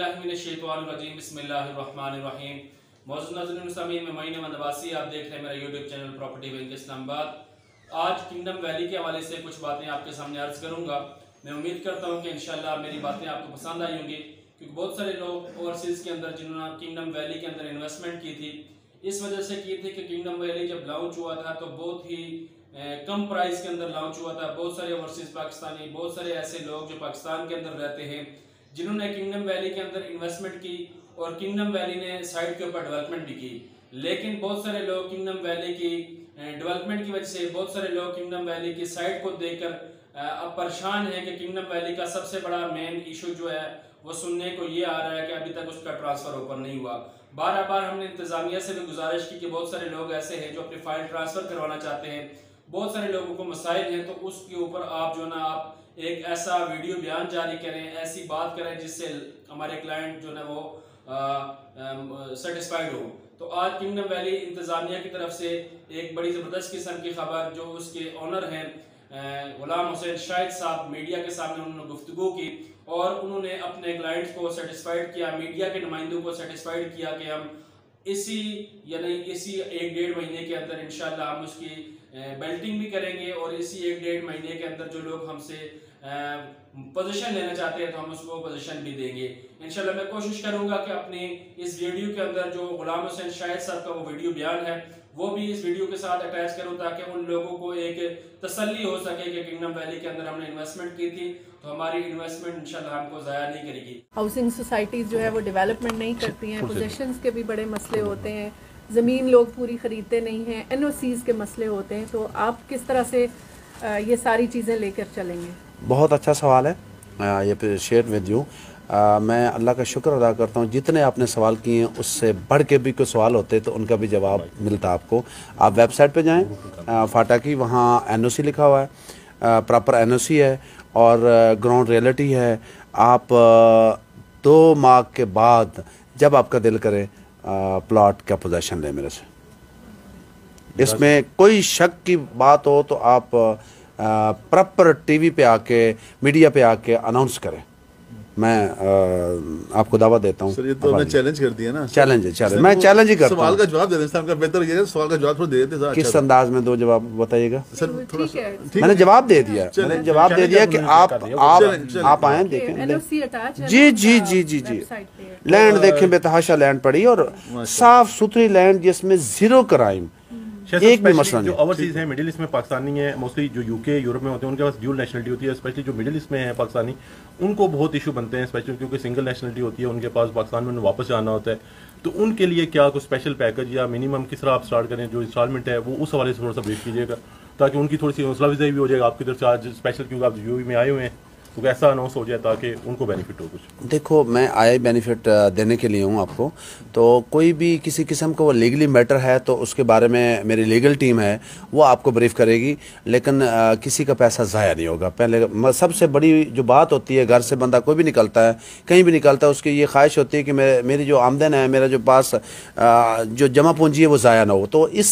औज़ुबिल्लाहिमिनश्शैतानिर्रजीम बिस्मिल्लाहिर्रहमानिर्रहीम। मौजूद नाज़रीन सामीन में मईन नवासी आप देख रहे हैं मेरा YouTube channel property bank Islamabad. आज किंगडम वैली के हवाले से कुछ बातें आपके सामने अर्ज करूंगा। मैं उम्मीद करता हूं कि इंशाल्लाह मेरी बातें आपको पसंद आई होंगी, क्योंकि बहुत सारे लोग ओवरसीज़ के अंदर जिन्होंने किंगडम वैली के अंदर इन्वेस्टमेंट की थी, इस वजह से की थी कि किंगडम वैली जब लॉन्च हुआ था तो बहुत ही कम प्राइस के अंदर लॉन्च हुआ था। बहुत सारे ओवरसीज़ पाकिस्तानी, बहुत सारे ऐसे लोग जो पाकिस्तान के अंदर रहते हैं जिन्होंने किंगडम वैली के अंदर इन्वेस्टमेंट की और किंगडम वैली ने साइट के ऊपर डेवलपमेंट भी की। लेकिन बहुत सारे लोग किंगडम वैली की डेवलपमेंट की वजह से, बहुत सारे लोग किंगडम वैली की साइट को देखकर अब परेशान है कि किंगडम वैली का सबसे बड़ा मेन इशू जो है वो सुनने को ये आ रहा है कि अभी तक उसका ट्रांसफर ओपन नहीं हुआ। बार बार हमने इंतजामिया से भी गुजारिश की कि बहुत सारे लोग ऐसे हैं जो अपनी फाइल ट्रांसफर करवाना चाहते हैं, बहुत सारे लोगों को मसाइल हैं, तो उसके ऊपर आप जो ना आप एक ऐसा वीडियो बयान जारी करें, ऐसी बात करें जिससे हमारे क्लाइंट जो ना वो सेटिस्फाइड हो। तो आज किंगडम वैली इंतजामिया की तरफ से एक बड़ी ज़बरदस्त किस्म की खबर, जो उसके ऑनर हैं गुलाम हुसैन शाहिद साहब, मीडिया के सामने उन्होंने गुफ्तगू की और उन्होंने अपने क्लाइंट्स को सेटिस्फाइड किया, मीडिया के नुमाइंदों को सेटिस्फाइड किया कि हम इसी इसी 1-1.5 महीने के अंदर इंशाल्लाह हम उसकी बेल्टिंग भी करेंगे और इसी 1-1.5 महीने के अंदर जो लोग हमसे पोजीशन लेना चाहते हैं तो हम उसको पोजीशन भी देंगे इंशाल्लाह। मैं कोशिश करूंगा कि अपनी इस वीडियो के अंदर जो गुलाम हुसैन शाहिद साहब का वो वीडियो बयान है वो भी इस वीडियो के साथ अटैच करूं, ताकि उन लोगों को एक तसल्ली हो सके कि किंगडम वैली के अंदर हमने इन्वेस्टमेंट की थी तो हमारी इन्वेस्टमेंट इंशाल्लाह हमको ज़ाया नहीं करेगी। हाउसिंग सोसाइटीज़ जो है वो डेवलपमेंट नहीं करती हैं, पोजेशंस के भी बड़े मसले होते हैं, ज़मीन लोग पूरी ख़रीदते नहीं हैं, एनओसीज़ के मसले होते हैं, तो आप किस तरह से ये सारी चीज़ें लेकर चलेंगे? बहुत अच्छा सवाल है, ये शेयर विद यू। मैं अल्लाह का शुक्र अदा करता हूँ, जितने आपने सवाल किए हैं उससे बढ़ के भी कोई सवाल होते तो उनका भी जवाब मिलता आपको। आप वेबसाइट पे जाएं, फाटा की, वहाँ एनओसी लिखा हुआ है, प्रॉपर एनओसी है और ग्राउंड रियलिटी है। आप 2 माह के बाद जब आपका दिल करे प्लॉट का पोजेशन ले मेरे से। इसमें कोई शक की बात हो तो आप प्रॉपर टीवी पे आके, मीडिया पे आके अनाउंस करें। मैं आपको दावा देता हूँ। सर ये तो हमने चैलेंज कर दिया ना। चैलेंज है, मैं चैलेंज ही करता हूँ। सवाल का जवाब दे दें, बेहतर ये है सवाल का जवाब थोड़ा दे देते सर। किस अंदाज में दो जवाब बताइएगा सर? थोड़ा मैंने जवाब दे दिया, मैंने जवाब दे दिया कि आप आए देखें। जी जी जी जी जी, लैंड देखें, बेतहाशा लैंड पड़ी और साफ सुथरी लैंड जिसमें 0 क्राइम, एक भी मसला नहीं। जो ओवरसीज हैं, मिडिल ईस्ट में पाकिस्तानी है, मोस्टली जो यूके यूरोप में होते हैं उनके पास ड्यूल नेशनलिटी होती है। स्पेशली जो मिडिल ईस्ट में है पाकिस्तानी, उनको बहुत इशू बनते हैं, स्पेशली क्योंकि सिंगल नेशनलिटी होती है, उनके पास पाकिस्तान में वापस जाना होता है। तो उनके लिए क्या कोई स्पेशल पैकेज या मिनिमम किस तरह आप स्टार्ट करें, जो इंस्टॉलमेंट है वो उस हवाले से थोड़ा सा ब्रीफ कीजिएगा, ताकि उनकी थोड़ी सी हौसला अफजाई भी हो जाएगा आपकी तरफ से आज स्पेशल, क्योंकि आप यूएई में आए हुए हैं, तो ऐसा अनाउंस हो जाए ताकि उनको बेनिफिट हो कुछ। देखो, मैं आया बेनिफिट देने के लिए हूँ आपको। तो कोई भी किसी किस्म का वो लीगली मैटर है तो उसके बारे में मेरी लीगल टीम है, वो आपको ब्रीफ करेगी, लेकिन किसी का पैसा ज़ाया नहीं होगा। पहले सबसे बड़ी जो बात होती है, घर से बंदा कोई भी निकलता है, कहीं भी निकलता है, उसकी ये ख्वाहिश होती है कि मेरी जो आमदन है, मेरा जो पास जो जमा पूंजी है वो ज़ाया ना हो। तो इस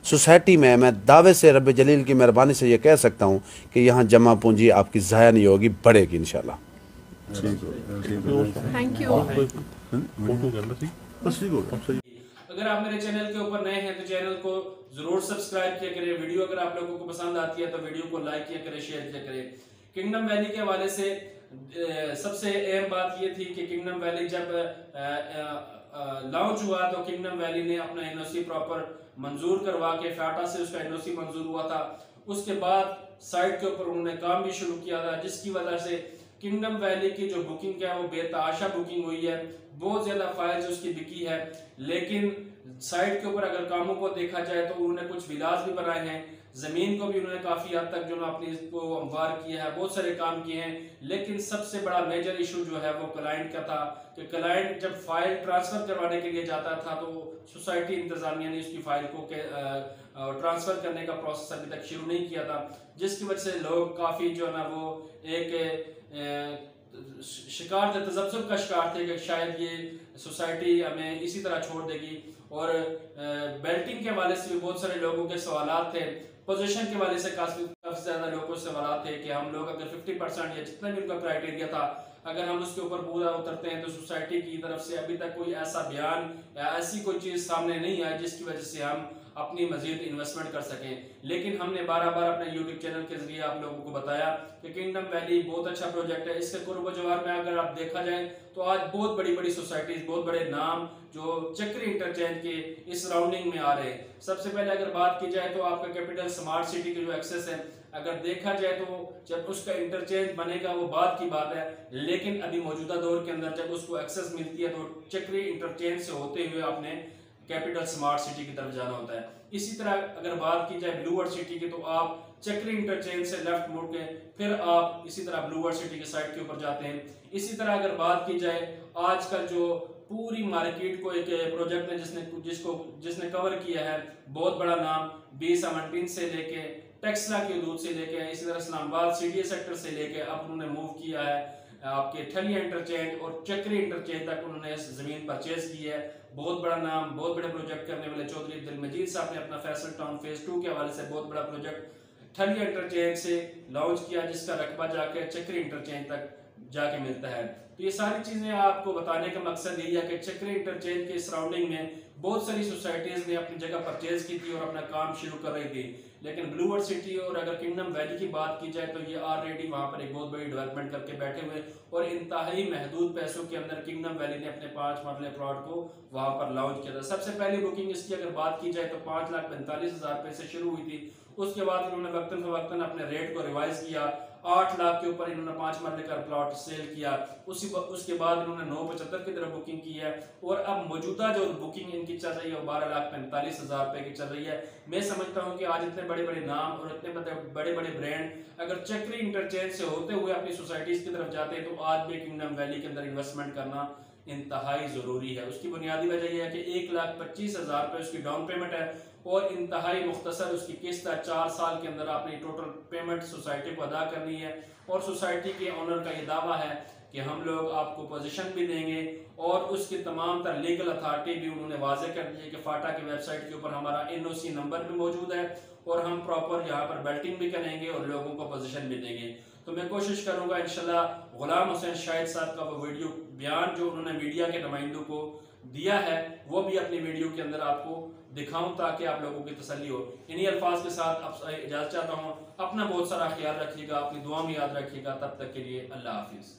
सोसाइटी में मैं दावे से रब जलील की मेहरबानी से ये कह सकता हूँ कि यहाँ जमा पूंजी आपकी ज़ाया नहीं होगी, बढ़ेगी इंशाल्लाह। Thank you. अगर आप मेरे चैनल के ऊपर नए हैं तो चैनल को जरूर सब्सक्राइब किया करें। वीडियो अगर आप लोगों को पसंद आती है तो वीडियो को लाइक किया करें, शेयर किया करें। किंगडम वैली के हवाले से सबसे अहम बात ये थी कि किंगडम वैली जब लॉन्च हुआ तो किंगडम वैली ने अपना एनओसी प्रॉपर मंजूर करवा के, फाटा से उसका एनओसी मंजूर हुआ था। उसके बाद साइट के ऊपर उन्होंने काम भी शुरू किया था, जिसकी वजह से किंगडम वैली की जो बुकिंग है वो बेतहाशा बुकिंग हुई है, बहुत ज्यादा फाइल्स उसकी बिकी है। लेकिन साइट के ऊपर अगर कामों को देखा जाए तो उन्होंने कुछ विलास भी बनाए हैं, जमीन को भी उन्होंने काफी हद तक जो ना अपनी इसको हमवार किया है, बहुत सारे काम किए हैं। लेकिन सबसे बड़ा मेजर इशू जो है वो क्लाइंट का था कि क्लाइंट जब फाइल ट्रांसफर करवाने के लिए जाता था तो सोसाइटी इंतजामिया ने उसकी फाइल को ट्रांसफर करने का प्रोसेस अभी तक शुरू नहीं किया था, जिसकी वजह से लोग काफी जो है ना वो एक शिकार थे, तजब्जुब का शिकार थे कि शायद ये सोसाइटी हमें इसी तरह छोड़ देगी। और बेल्टिंग के हवाले से भी बहुत सारे लोगों के सवालात थे, पोजीशन के हवाले से काफी ज्यादा लोगों से सवाल थे कि हम लोग अगर 50% या जितना भी उनका क्राइटेरिया था अगर हम उसके ऊपर पूरा उतरते हैं तो सोसाइटी की तरफ से अभी तक कोई ऐसा बयान या ऐसी कोई चीज़ सामने नहीं आई जिसकी वजह से हम अपनी मजीद इन्वेस्टमेंट कर सकें। लेकिन हमने बार अपने यूट्यूब चैनल के जरिए आप लोगों को बताया कि किंगडम वैली बहुत अच्छा प्रोजेक्ट है। इसके कुर्ब जवार में अगर आप देखा जाए तो आज बहुत बड़ी सोसाइटीज, बहुत बड़े नाम जो चक्री इंटरचेंज के इस सराउंडिंग में आ रहे हैं। सबसे पहले अगर बात की जाए तो आपका कैपिटल स्मार्ट सिटी के जो एक्सेस है, अगर देखा जाए तो जब उसका इंटरचेंज बनेगा वो बात की बात है, लेकिन अभी मौजूदा दौर के अंदर जब उसको एक्सेस मिलती है तो चक्री इंटरचेंज से होते हुए आपने कैपिटल स्मार्ट सिटी की तरफ जाना होता है। इसी तरह अगर बात की जाए ब्लू वर्ल्ड सिटी की तो आप चक्री इंटरचेंज से लेफ्ट मुड़ के फिर आप इसी तरह ब्लू वर्ल्ड सिटी के साइड के ऊपर जाते हैं। इसी तरह अगर बात की जाए आजकल जो पूरी मार्केट को एक प्रोजेक्ट ने जिसने कवर किया है, बहुत बड़ा नाम B17 से लेके टेक्सला की हदूद से लेके इसी तरह इस्लामाबाद CDA सेक्टर से लेके अब उन्होंने मूव किया है आपके ठलिया इंटरचेंज और चक्री इंटरचेंज तक उन्होंने इस जमीन परचेज की है। बहुत बड़ा नाम, बहुत बड़े प्रोजेक्ट करने वाले चौधरी अब्दुल मजीद साहब ने अपना फैसल टाउन फेज 2 के हवाले से बहुत बड़ा प्रोजेक्ट ठलिया इंटरचेंज से लॉन्च किया, जिसका रकबा जाके चक्री इंटरचेंज तक जाके मिलता है। तो ये सारी चीजें आपको बताने का मकसद यही है कि चक्री इंटरचेंज के सराउंडिंग में बहुत सारी सोसाइटीज ने अपनी जगह परचेज की थी और अपना काम शुरू कर रही थी, लेकिन ब्लू वर्ल्ड सिटी और अगर किंगडम वैली की बात की जाए तो ये ऑलरेडी वहां पर एक बहुत बड़ी डेवलपमेंट करके बैठे हुए और इंतहाई महदूद पैसों के अंदर किंगडम वैली ने अपने 5 मरले प्लॉट को वहां पर लॉन्च किया था। सबसे पहली बुकिंग इसकी अगर बात की जाए तो 5,45,000 रुपए से शुरू हुई थी। उसके बाद उन्होंने वक्तन फवक्तन अपने रेट को रिवाइज किया, 8 लाख के ऊपर इन्होंने 5 मरले का प्लॉट सेल किया। उसके बाद इन्होंने 975 की तरफ बुकिंग की है और अब मौजूदा जो बुकिंग इनकी चल रही है वो 12,45,000 रुपए की चल रही है। मैं समझता हूँ कि आज इतने बड़े नाम और इतने बड़े ब्रांड अगर चक्री इंटरचेंज से होते हुए अपनी सोसाइटीज की तरफ जाते हैं तो आज भी किंगडम वैली के अंदर इन्वेस्टमेंट करना इंतहाई जरूरी है। उसकी बुनियादी वजह यह है कि 1,25,000 रुपए उसकी डाउन पेमेंट है और इंतहाई मुख्तसर उसकी किस्त है। 4 साल के अंदर आपने टोटल पेमेंट सोसाइटी को अदा करनी है और सोसाइटी के ओनर का ये दावा है कि हम लोग आपको पोजीशन भी देंगे और उसकी तमाम तर लीगल अथॉरिटी भी उन्होंने वाजे कर दी है कि फाटा की वेबसाइट के ऊपर हमारा NOC नंबर भी मौजूद है और हम प्रॉपर यहाँ पर बेल्टिंग भी करेंगे और लोगों को पोजीशन भी देंगे। तो मैं कोशिश करूंगा इंशाल्लाह गुलाम हुसैन शाहिद साहब का वो वीडियो बयान जो उन्होंने मीडिया के नुमाइंदों को दिया है वो भी अपनी वीडियो के अंदर आपको दिखाऊं ताकि आप लोगों की तसल्ली हो। इन्हीं अल्फाज के साथ अब इजाजत चाहता हूँ। अपना बहुत सारा ख्याल रखिएगा, अपनी दुआ में याद रखिएगा। तब तक के लिए अल्लाह हाफिज।